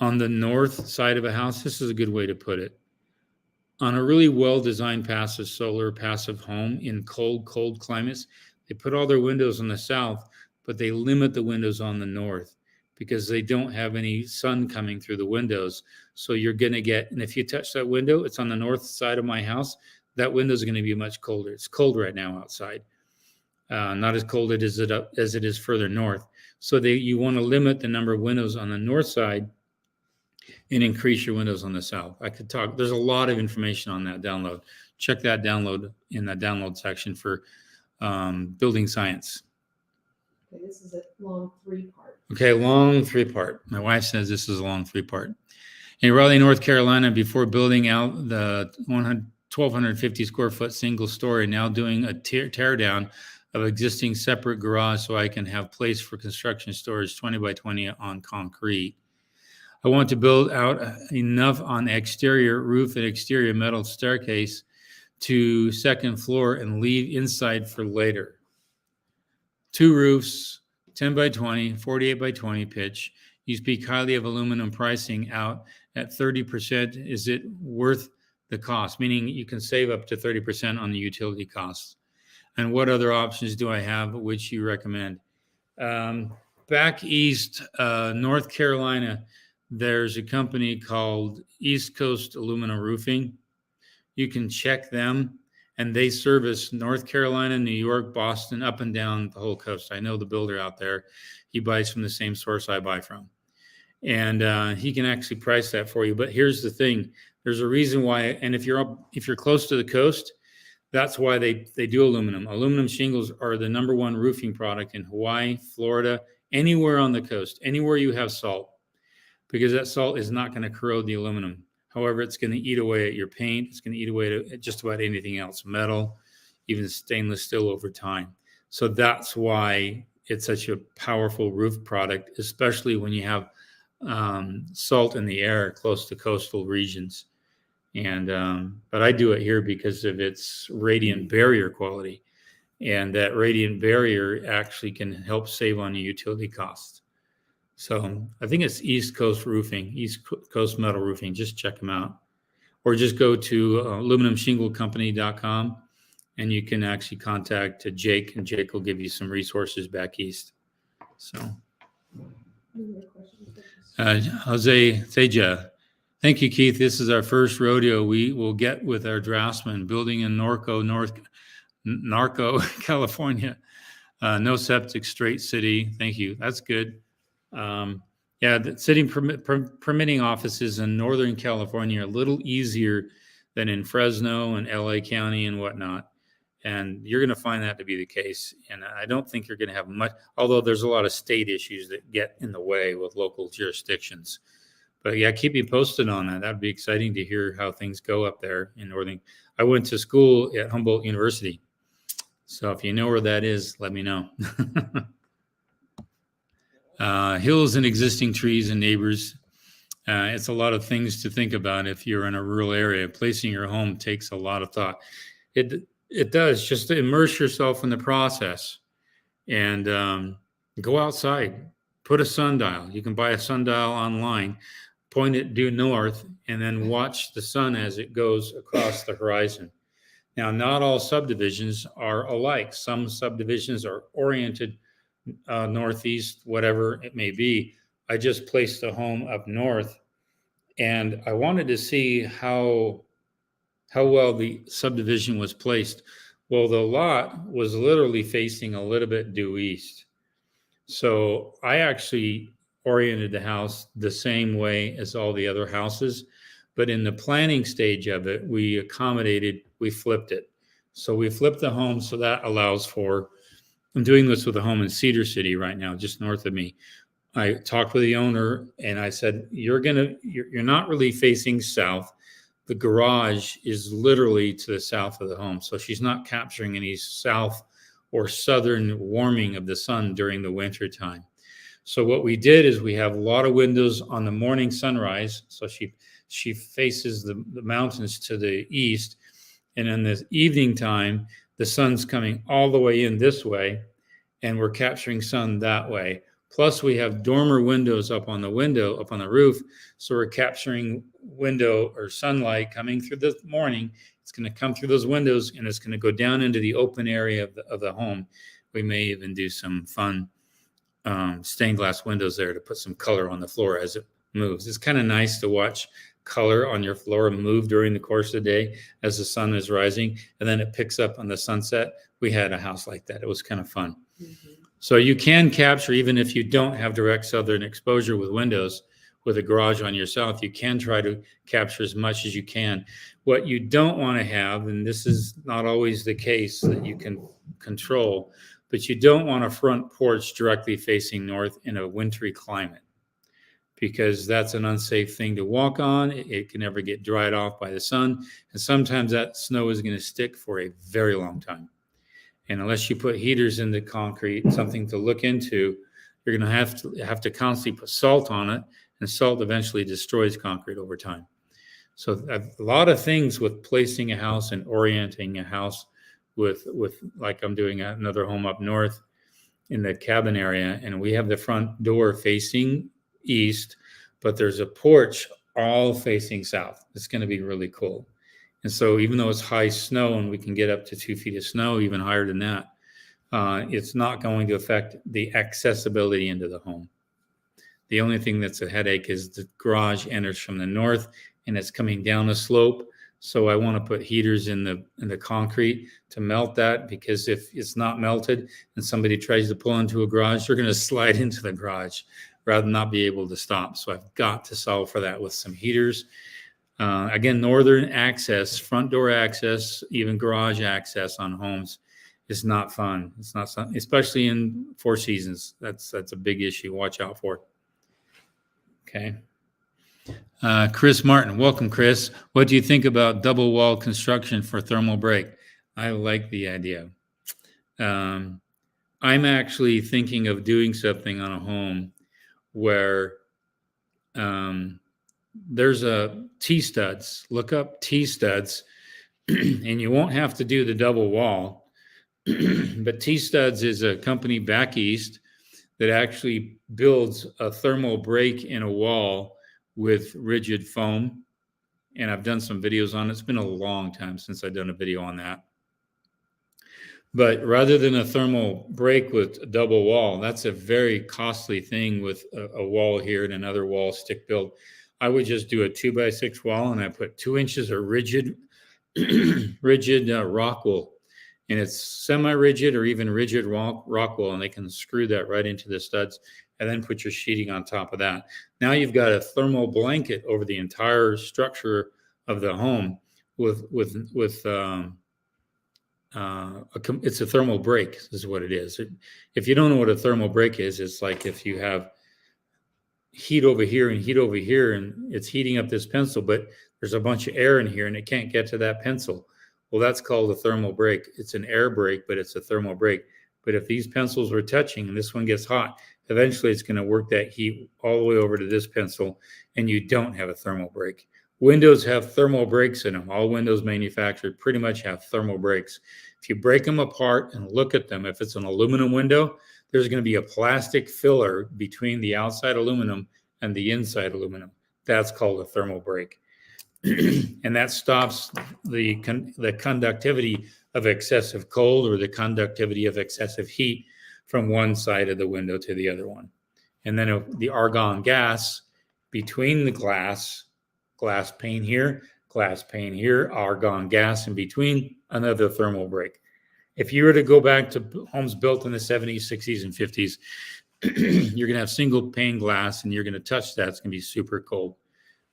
on the north side of a house. This is a good way to put it. On a really well-designed passive solar, passive home in cold climates, they put all their windows on the south, but they limit the windows on the north because they don't have any sun coming through the windows. So you're going to get, and if you touch that window, it's on the north side of my house, that window is going to be much colder. It's cold right now outside. Not as cold as it is further north. So you want to limit the number of windows on the north side and increase your windows on the south. I could talk. There's a lot of information on that download. Check that download in the download section for building science. Okay, this is a long 3-part. Okay, long 3-part. My wife says this is a long 3-part. In Raleigh, North Carolina, before building out the 1,250 square foot single story, now doing a tear down of existing separate garage so I can have place for construction storage 20 by 20 on concrete. I want to build out enough on exterior roof and exterior metal staircase to second floor and leave inside for later. 2 roofs, 10 by 20, 48 by 20 pitch. You speak highly of aluminum pricing out at 30%. Is it worth the cost? Meaning you can save up to 30% on the utility costs. And what other options do I have which you recommend? Back east, North Carolina, there's a company called East Coast Aluminum Roofing. You can check them, and they service North Carolina, New York, Boston, up and down the whole coast. I know the builder out there. He buys from the same source I buy from. And he can actually price that for you. But here's the thing. There's a reason why, and if you're close to the coast, that's why they do aluminum. Aluminum shingles are the #1 roofing product in Hawaii, Florida, anywhere on the coast, anywhere you have salt, because that salt is not going to corrode the aluminum. However, it's going to eat away at your paint. It's going to eat away at just about anything else, metal, even stainless steel over time. So that's why it's such a powerful roof product, especially when you have salt in the air close to coastal regions. And but I do it here because of its radiant barrier quality, and that radiant barrier actually can help save on your utility costs. So I think it's East Coast Roofing, East Coast Metal Roofing. Just check them out, or just go to aluminumshinglecompany.com, and you can actually contact Jake, and Jake will give you some resources back east. So, Jose Teja. Thank you, Keith. This is our first rodeo we will get with our draftsman building in Norco, California. No septic, straight city. Thank you. That's good. The city permitting offices in Northern California are a little easier than in Fresno and LA County and whatnot. And you're going to find that to be the case. And I don't think you're going to have much, although there's a lot of state issues that get in the way with local jurisdictions. But yeah, keep me posted on that. That'd be exciting to hear how things go up there in Northern. I went to school at Humboldt University. So if you know where that is, let me know. Hills and existing trees and neighbors. It's a lot of things to think about if you're in a rural area. Placing your home takes a lot of thought. It does, just to immerse yourself in the process and go outside. Put a sundial. You can buy a sundial online. Point it due north, and then watch the sun as it goes across the horizon. Now, not all subdivisions are alike. Some subdivisions are oriented northeast, whatever it may be. I just placed a home up north, and I wanted to see how well the subdivision was placed. Well, the lot was literally facing a little bit due east. So I actually oriented the house the same way as all the other houses, but in the planning stage of it, we flipped it. So we flipped the home, so that allows for I'm doing this with a home in Cedar City right now, just north of me. I talked with the owner and I said, you're not really facing south. The garage is literally to the south of the home. So she's not capturing any south or southern warming of the sun during the winter time. So what we did is we have a lot of windows on the morning sunrise. So she faces the mountains to the east. And in the evening time, the sun's coming all the way in this way, and we're capturing sun that way. Plus, we have dormer windows up on the roof. So we're capturing window or sunlight coming through the morning. It's going to come through those windows and it's going to go down into the open area of the home. We may even do some fun stained glass windows there to put some color on the floor as it moves. It's kind of nice to watch color on your floor move during the course of the day as the sun is rising, and then it picks up on the sunset. We had a house like that. It was kind of fun. Mm-hmm. So you can capture, even if you don't have direct southern exposure with windows, with a garage on your south, you can try to capture as much as you can. What you don't want to have, and this is not always the case that you can control, but you don't want a front porch directly facing north in a wintry climate, because that's an unsafe thing to walk on. It can never get dried off by the sun. And sometimes that snow is going to stick for a very long time. And unless you put heaters in the concrete, something to look into, you're going to have to constantly put salt on it, and salt eventually destroys concrete over time. So a lot of things with placing a house and orienting a house with like I'm doing another home up north in the cabin area, and we have the front door facing east, but there's a porch all facing south. It's going to be really cool. And so even though it's high snow and we can get up to 2 feet of snow, even higher than that, it's not going to affect the accessibility into the home. The only thing that's a headache is the garage enters from the north and it's coming down a slope. So I want to put heaters in the concrete to melt that, because if it's not melted and somebody tries to pull into a garage, they're going to slide into the garage rather than not be able to stop. So I've got to solve for that with some heaters. Again, northern access, front door access, even garage access on homes is not fun. It's not fun, especially in Four Seasons. That's a big issue. Watch out for. Okay. Chris Martin, welcome, Chris. What do you think about double wall construction for thermal break? I like the idea. I'm actually thinking of doing something on a home where there's a T-studs. Look up T-studs, and you won't have to do the double wall. But T-studs is a company back east that actually builds a thermal break in a wall with rigid foam. And I've done some videos on it. It's been a long time since I've done a video on that. But rather than a thermal break with a double wall, that's a very costly thing with a wall here and another wall stick built. I would just do a 2x6 wall, and I put 2 inches of rigid rock wool. And it's semi-rigid or even rigid rock wool, and they can screw that right into the studs and then put your sheeting on top of that. Now you've got a thermal blanket over the entire structure of the home it's a thermal break is what it is. If you don't know what a thermal break is, it's like if you have heat over here and heat over here, and it's heating up this pencil, but there's a bunch of air in here and it can't get to that pencil. Well, that's called a thermal break. It's an air break, but it's a thermal break. But if these pencils were touching and this one gets hot, eventually it's going to work that heat all the way over to this pencil, and you don't have a thermal break. Windows have thermal breaks in them. All windows manufactured pretty much have thermal breaks. If you break them apart and look at them, if it's an aluminum window, there's going to be a plastic filler between the outside aluminum and the inside aluminum. That's called a thermal break. And that stops the conductivity of excessive cold or the conductivity of excessive heat from one side of the window to the other one. And then the argon gas between the glass pane here, argon gas in between, another thermal break. If you were to go back to homes built in the 70s, 60s, and 50s, you're going to have single pane glass and you're going to touch that. It's going to be super cold.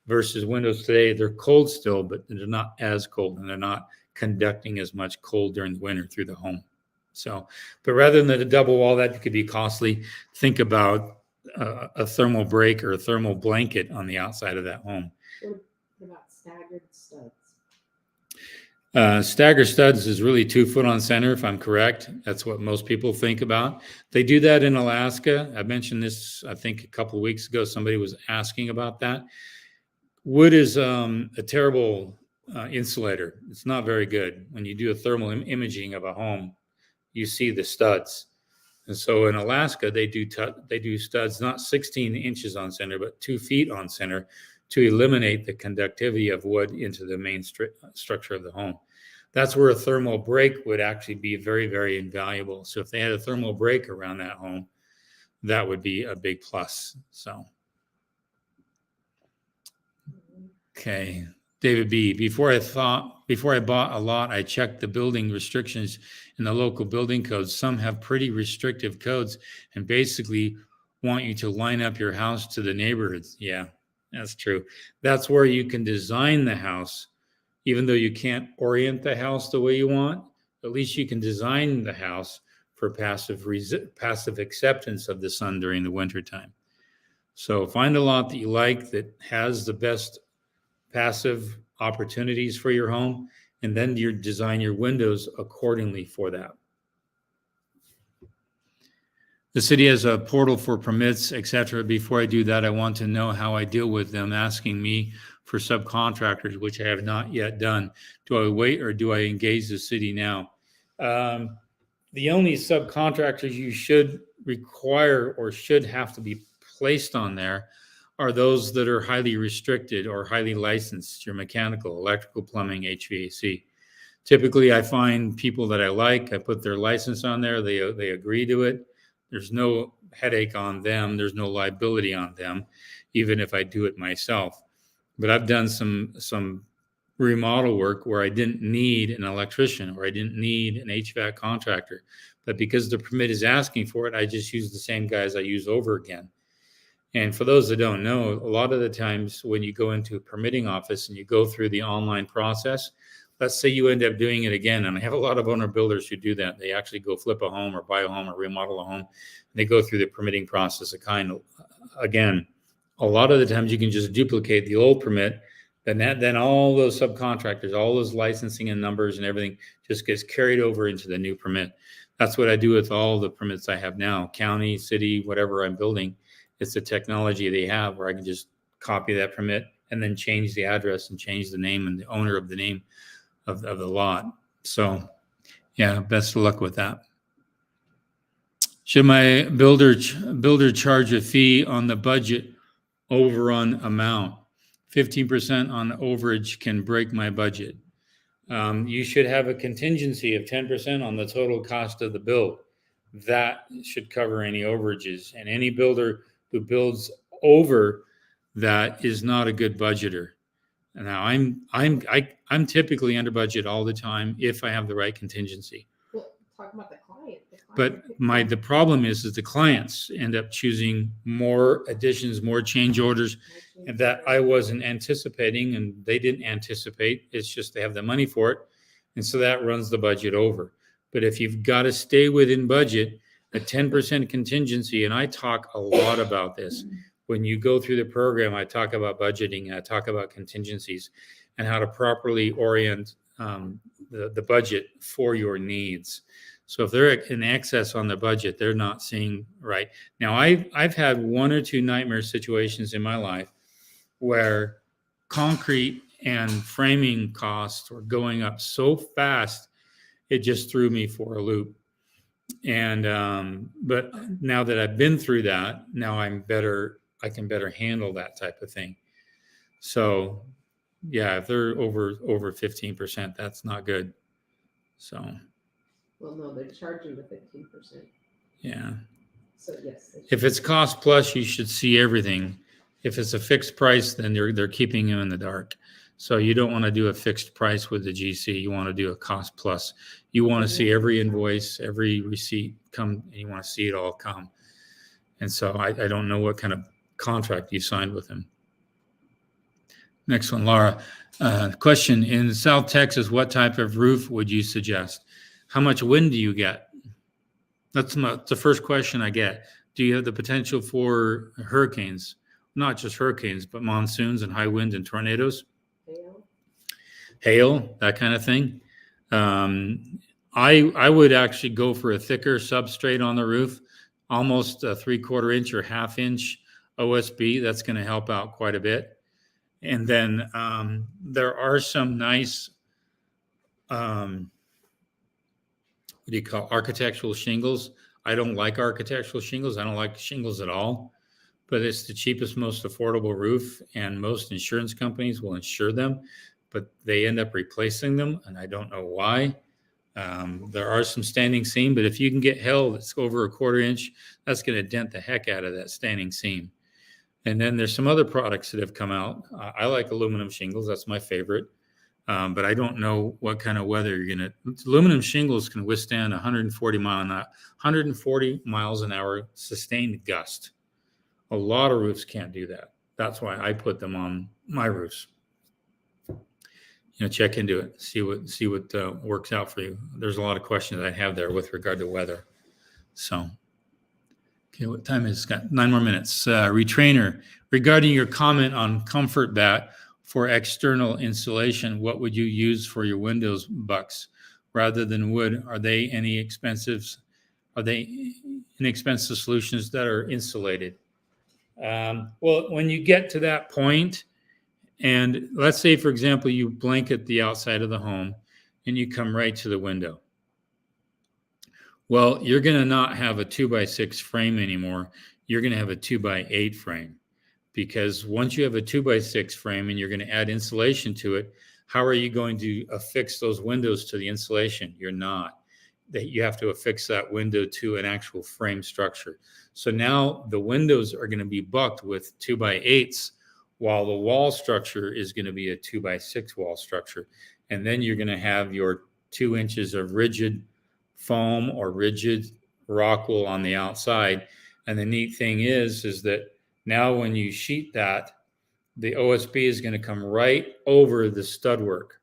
Versus windows today, they're cold still, but they're not as cold and they're not conducting as much cold during the winter through the home. So, but rather than a double wall, that could be costly. Think about a thermal break or a thermal blanket on the outside of that home. What about staggered studs? Stagger studs is really 2 foot on center, if I'm correct. That's what most people think about. They do that in Alaska. I mentioned this, I think, a couple of weeks ago. Somebody was asking about that. Wood is a terrible insulator. It's not very good. When you do a thermal imaging of a home, you see the studs. And so in Alaska, they do studs not 16 inches on center, but 2 feet on center to eliminate the conductivity of wood into the main structure of the home. That's where a thermal break would actually be very, very invaluable. So if they had a thermal break around that home, that would be a big plus. So, okay. David B. Before I bought a lot, I checked the building restrictions in the local building codes. Some have pretty restrictive codes and basically want you to line up your house to the neighborhoods. Yeah, that's true. That's where you can design the house, even though you can't orient the house the way you want. At least you can design the house for passive acceptance of the sun during the wintertime. So find a lot that you like that has the best passive opportunities for your home, and then you design your windows accordingly for that. The city has a portal for permits, etc. Before I do that, I want to know how I deal with them asking me for subcontractors, which I have not yet done. Do I wait or do I engage the city now? The only subcontractors you should require or should have to be placed on there are those that are highly restricted or highly licensed, your mechanical, electrical, plumbing, HVAC. Typically, I find people that I like, I put their license on there, they agree to it. There's no headache on them. There's no liability on them, even if I do it myself. But I've done some remodel work where I didn't need an electrician or I didn't need an HVAC contractor. But because the permit is asking for it, I just use the same guys I use over again. And for those that don't know, a lot of the times when you go into a permitting office and you go through the online process, let's say you end up doing it again. And I have a lot of owner builders who do that. They actually go flip a home or buy a home or remodel a home. They go through the permitting process again. A lot of the times you can just duplicate the old permit. Then all those subcontractors, all those licensing and numbers and everything just gets carried over into the new permit. That's what I do with all the permits I have now, county, city, whatever I'm building. It's the technology they have where I can just copy that permit and then change the address and change the name and the owner of the name of the lot. So yeah, best of luck with that. Should my builder charge a fee on the budget overrun amount? 15% on overage can break my budget. You should have a contingency of 10% on the total cost of the build. That should cover any overages, and any builder who builds over that is not a good budgeter. Now I'm typically under budget all the time if I have the right contingency. Well, talk about the client. But the problem is the clients end up choosing more additions, more change orders that I wasn't anticipating and they didn't anticipate. It's just they have the money for it. And so that runs the budget over. But if you've got to stay within budget, a 10% contingency, and I talk a lot about this. When you go through the program, I talk about budgeting and I talk about contingencies and how to properly orient the budget for your needs. So if they're in excess on the budget, they're not seeing right. Now, I've had 1 or 2 nightmare situations in my life where concrete and framing costs were going up so fast, it just threw me for a loop. And but now that I've been through that, now I can better handle that type of thing. So yeah, if they're over 15%, that's not good. So Well, no, they're charging the 15%. yeah. So yes. If it's cost plus, you should see everything. If it's a fixed price, then they're keeping you in the dark. So you don't want to do a fixed price with the GC. You want to do a cost plus. You want to see every invoice, every receipt come, and you want to see it all come. And so I don't know what kind of contract you signed with him. Next one, Laura. Question, in South Texas, what type of roof would you suggest? How much wind do you get? That's the first question I get. Do you have the potential for hurricanes? Not just hurricanes, but monsoons and high winds and tornadoes, Hail? hail, that kind of thing. Um, I would actually go for a thicker substrate on the roof, almost a 3/4 inch or 1/2 inch OSB. That's going to help out quite a bit. And then there are some nice, what do you call, architectural shingles. I don't like architectural shingles. I don't like shingles at all, but it's the cheapest, most affordable roof, and most insurance companies will insure them, but they end up replacing them, and I don't know why. There are some standing seam, but if you can get hail that's over 1/4 inch, that's going to dent the heck out of that standing seam. And then there's some other products that have come out. I like aluminum shingles. That's my favorite. But I don't know what kind of weather you're going to. Aluminum shingles can withstand 140 miles an hour sustained gust. A lot of roofs can't do that. That's why I put them on my roofs. Check into it, see what works out for you. There's a lot of questions I have there with regard to weather. So, okay, what time is it? Got 9 more minutes. Retrainer, regarding your comment on comfort bat for external insulation, what would you use for your windows bucks rather than wood? Are they inexpensive solutions that are insulated? Well, when you get to that point, and let's say, for example, you blanket the outside of the home and you come right to the window. Well, you're going to not have a 2x6 frame anymore. You're going to have a 2x8 frame, because once you have a 2x6 frame and you're going to add insulation to it, how are you going to affix those windows to the insulation? You're not. You have to affix that window to an actual frame structure. So now the windows are going to be bucked with 2x8s, while the wall structure is going to be a 2x6 wall structure. And then you're going to have your 2 inches of rigid foam or rigid rock wool on the outside. And the neat thing is that now when you sheet that, the OSB is going to come right over the stud work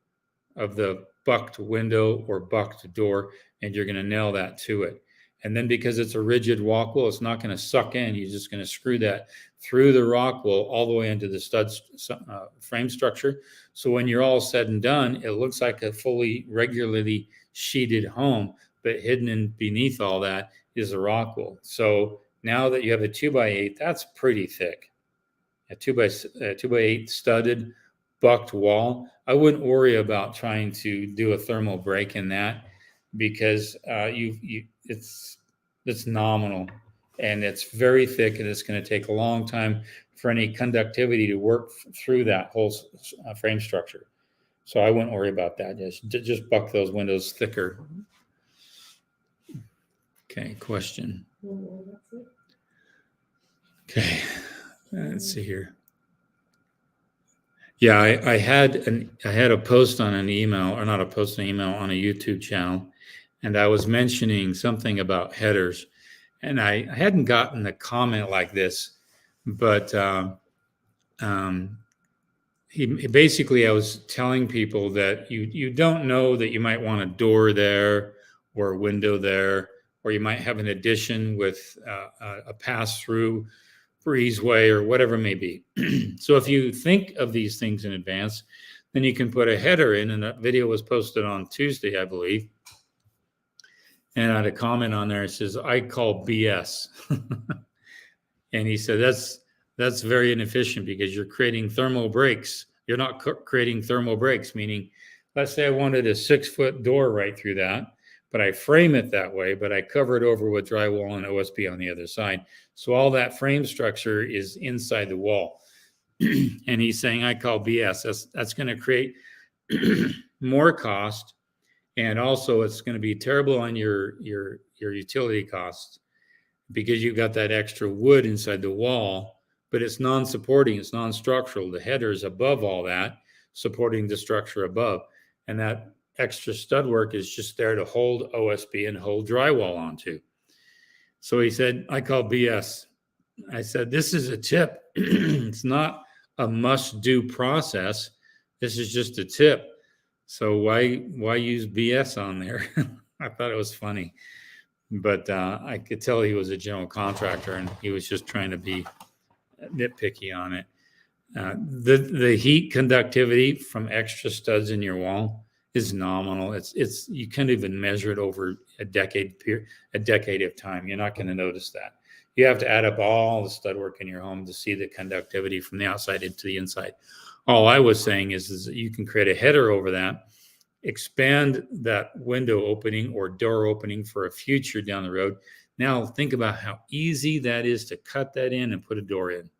of the bucked window or bucked door, and you're going to nail that to it. And then because it's a rigid rock wool, it's not going to suck in. You're just going to screw that through the rock wool all the way into the stud frame structure. So when you're all said and done, it looks like a fully regularly sheeted home, but hidden in beneath all that is a rock wool. So now that you have a 2x8, that's pretty thick. A 2x8 studded bucked wall. I wouldn't worry about trying to do a thermal break in that, because it's nominal and it's very thick, and it's going to take a long time for any conductivity to work through that whole frame structure. So I wouldn't worry about that. Just buck those windows thicker. Okay, question. Okay, let's see here. Yeah, I had a post on an email, or not a post, an email on a YouTube channel, and I was mentioning something about headers, and I hadn't gotten a comment like this, but he basically, I was telling people that you don't know that you might want a door there or a window there, or you might have an addition with a pass-through breezeway or whatever it may be. So if you think of these things in advance, then you can put a header in, and that video was posted on Tuesday, I believe. And I had a comment on there. It says, "I call BS." And he said, that's very inefficient, because you're creating thermal breaks. You're not creating thermal breaks, meaning, let's say I wanted a 6-foot door right through that, but I frame it that way, but I cover it over with drywall and OSB on the other side. So all that frame structure is inside the wall. And he's saying, I call BS. That's going to create more cost. And also it's going to be terrible on your utility costs, because you've got that extra wood inside the wall, but it's non-supporting, it's non-structural. The header is above all that, supporting the structure above. And that extra stud work is just there to hold OSB and hold drywall onto. So he said, I call BS. I said, this is a tip. It's not a must-do process. This is just a tip. So why use BS on there? I thought it was funny. but I could tell he was a general contractor and he was just trying to be nitpicky on it. The heat conductivity from extra studs in your wall is nominal. It's you can't even measure it over a decade of time. You're not going to notice that. You have to add up all the stud work in your home to see the conductivity from the outside into the inside. All I was saying is that you can create a header over that, expand that window opening or door opening for a future down the road. Now think about how easy that is to cut that in and put a door in.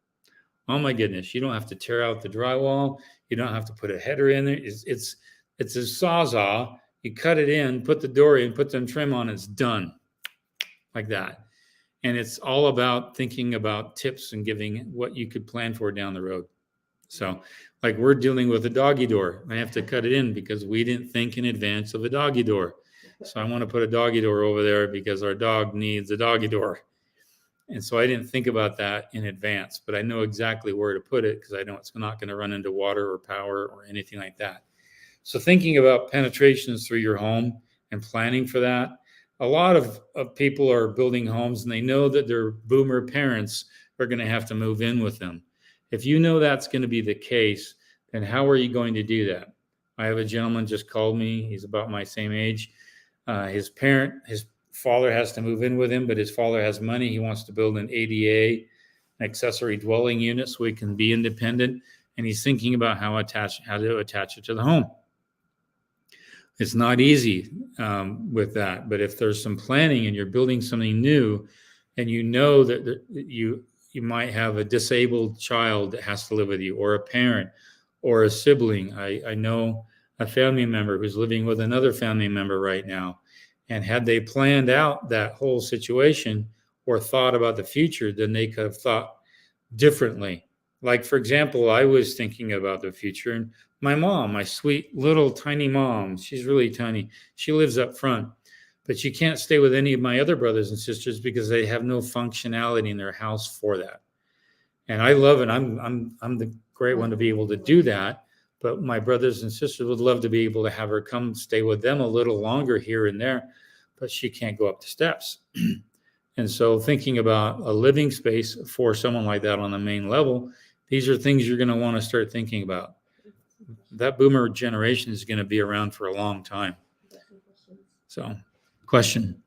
Oh my goodness, you don't have to tear out the drywall. You don't have to put a header in there. It's a sawzall. You cut it in, put the door in, put some trim on, it's done like that. And it's all about thinking about tips and giving what you could plan for down the road. So like we're dealing with a doggy door. I have to cut it in because we didn't think in advance of a doggy door. So I want to put a doggy door over there because our dog needs a doggy door. And so I didn't think about that in advance, but I know exactly where to put it because I know it's not going to run into water or power or anything like that. So thinking about penetrations through your home and planning for that, a lot of people are building homes and they know that their boomer parents are going to have to move in with them. If you know that's going to be the case, then how are you going to do that? I have a gentleman just called me. He's about my same age. His father has to move in with him, but his father has money. He wants to build an ADA, an accessory dwelling unit, so he can be independent. And he's thinking about how to attach it to the home. It's not easy with that, but if there's some planning and you're building something new, and you know that you might have a disabled child that has to live with you, or a parent, or a sibling. I know a family member who's living with another family member right now. And had they planned out that whole situation or thought about the future, then they could have thought differently. Like, for example, I was thinking about the future, and my mom, my sweet little tiny mom, she's really tiny. She lives up front, but she can't stay with any of my other brothers and sisters because they have no functionality in their house for that. And I love it. I'm the great one to be able to do that. But my brothers and sisters would love to be able to have her come stay with them a little longer here and there, but she can't go up the steps. And so thinking about a living space for someone like that on the main level, these are things you're going to want to start thinking about. That boomer generation is going to be around for a long time. So, question.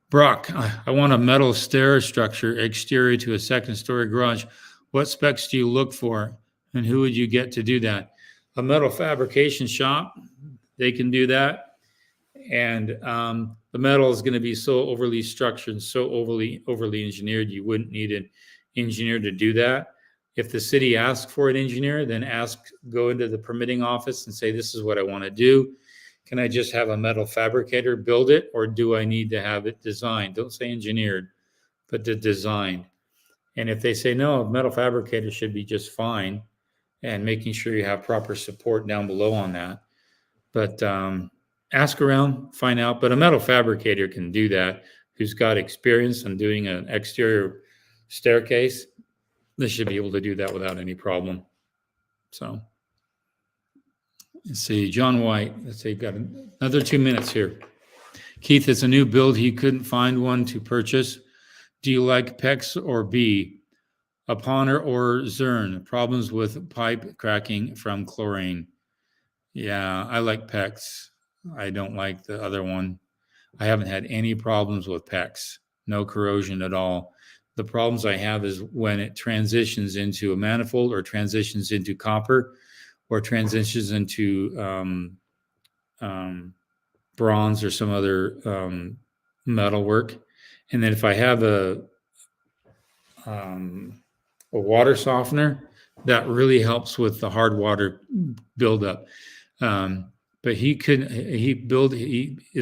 Brock, I want a metal stair structure exterior to a second-story garage. What specs do you look for, and who would you get to do that? A metal fabrication shop, they can do that. And the metal is going to be so overly structured, so overly engineered, you wouldn't need an engineer to do that. If the city asks for an engineer, then go into the permitting office and say, this is what I want to do. Can I just have a metal fabricator build it, or do I need to have it designed? Don't say engineered, but designed. And if they say no, a metal fabricator should be just fine, and making sure you have proper support down below on that. But ask around, find out. But a metal fabricator can do that, who's got experience in doing an exterior staircase. They should be able to do that without any problem. So let's see, John White. Let's see, got another 2 minutes here. Keith, it's a new build. He couldn't find one to purchase. Do you like PEX or B? Aponer or Zern? Problems with pipe cracking from chlorine. Yeah, I like PEX. I don't like the other one. I haven't had any problems with PEX. No corrosion at all. The problems I have is when it transitions into a manifold, or transitions into copper, or transitions into bronze or some other metal work. And then if I have a water softener, that really helps with the hard water buildup. But it's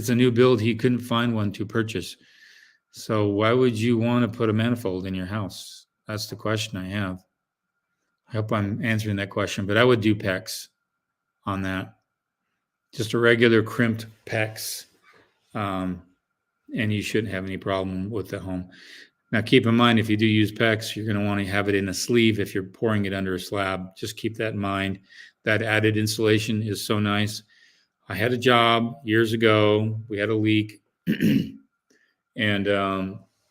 a new build. He couldn't find one to purchase. So why would you want to put a manifold in your house? That's the question I have. I hope I'm answering that question, but I would do PEX on that. Just a regular crimped PEX. And you shouldn't have any problem with the home. Now, keep in mind, if you do use PEX, you're going to want to have it in a sleeve if you're pouring it under a slab. Just keep that in mind. That added insulation is so nice. I had a job years ago. We had a leak. and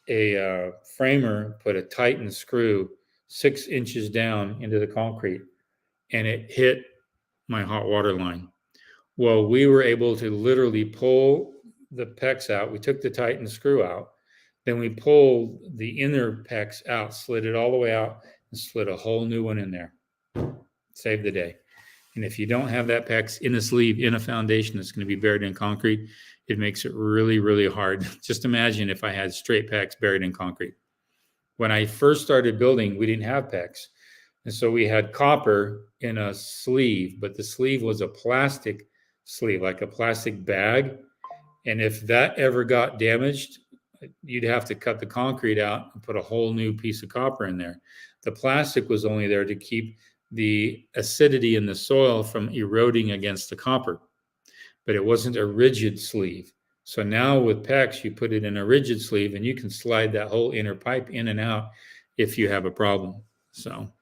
a framer put a Titan screw 6 inches down into the concrete, and it hit my hot water line. Well, we were able to literally pull the PEX out. We took the Titan screw out, then we pulled the inner PEX out, slid it all the way out, and slid a whole new one in there. Saved the day. And if you don't have that PEX in a sleeve, in a foundation that's going to be buried in concrete, it makes it really, really hard. Just imagine if I had straight PEX buried in concrete. When I first started building, we didn't have PEX. And so we had copper in a sleeve, but the sleeve was a plastic sleeve, like a plastic bag. And if that ever got damaged, you'd have to cut the concrete out and put a whole new piece of copper in there. The plastic was only there to keep the acidity in the soil from eroding against the copper, but it wasn't a rigid sleeve. So now with PEX, you put it in a rigid sleeve and you can slide that whole inner pipe in and out if you have a problem. So.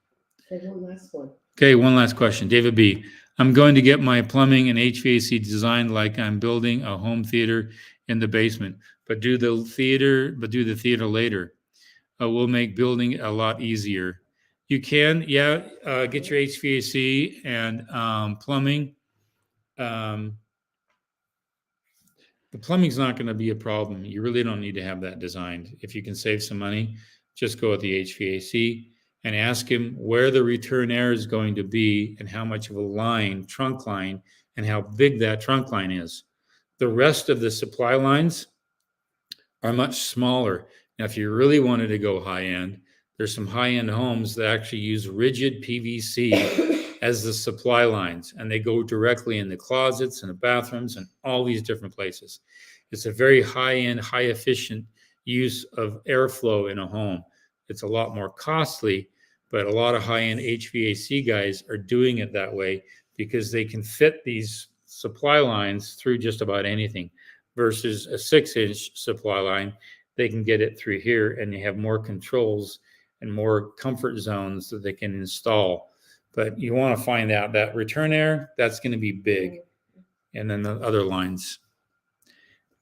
Okay, one last one. Okay, one last question. David B. I'm going to get my plumbing and HVAC designed like I'm building a home theater in the basement, but do the theater later. Will make building a lot easier. You can, get your HVAC and plumbing. The plumbing's not going to be a problem. You really don't need to have that designed. If you can save some money, just go with the HVAC and ask him where the return air is going to be and how much of a line, trunk line, and how big that trunk line is. The rest of the supply lines are much smaller. Now, if you really wanted to go high end, there's some high end homes that actually use rigid PVC as the supply lines, and they go directly in the closets and the bathrooms and all these different places. It's a very high end, high efficient use of airflow in a home. It's a lot more costly, but a lot of high end HVAC guys are doing it that way because they can fit these supply lines through just about anything versus a 6-inch supply line. They can get it through here and they have more controls and more comfort zones that they can install. But you want to find out that return air, that's going to be big. And then the other lines.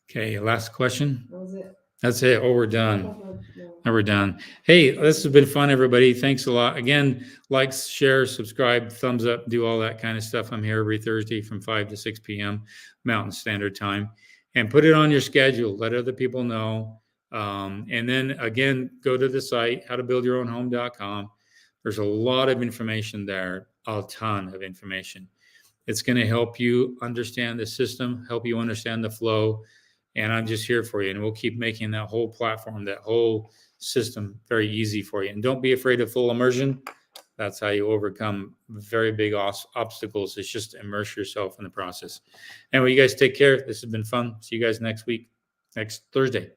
Okay, last question. That was it. That's it. Oh, we're done. Now we're done. Hey, this has been fun, everybody. Thanks a lot. Again, like, share, subscribe, thumbs up, do all that kind of stuff. I'm here every Thursday from 5 to 6 p.m. Mountain Standard Time. And put it on your schedule. Let other people know. And then, again, go to the site, howtobuildyourownhome.com. There's a lot of information there, a ton of information. It's going to help you understand the system, help you understand the flow. And I'm just here for you. And we'll keep making that whole platform, that whole system very easy for you. And don't be afraid of full immersion. That's how you overcome very big obstacles. It's just immerse yourself in the process. Anyway, you guys take care. This has been fun. See you guys next week, next Thursday.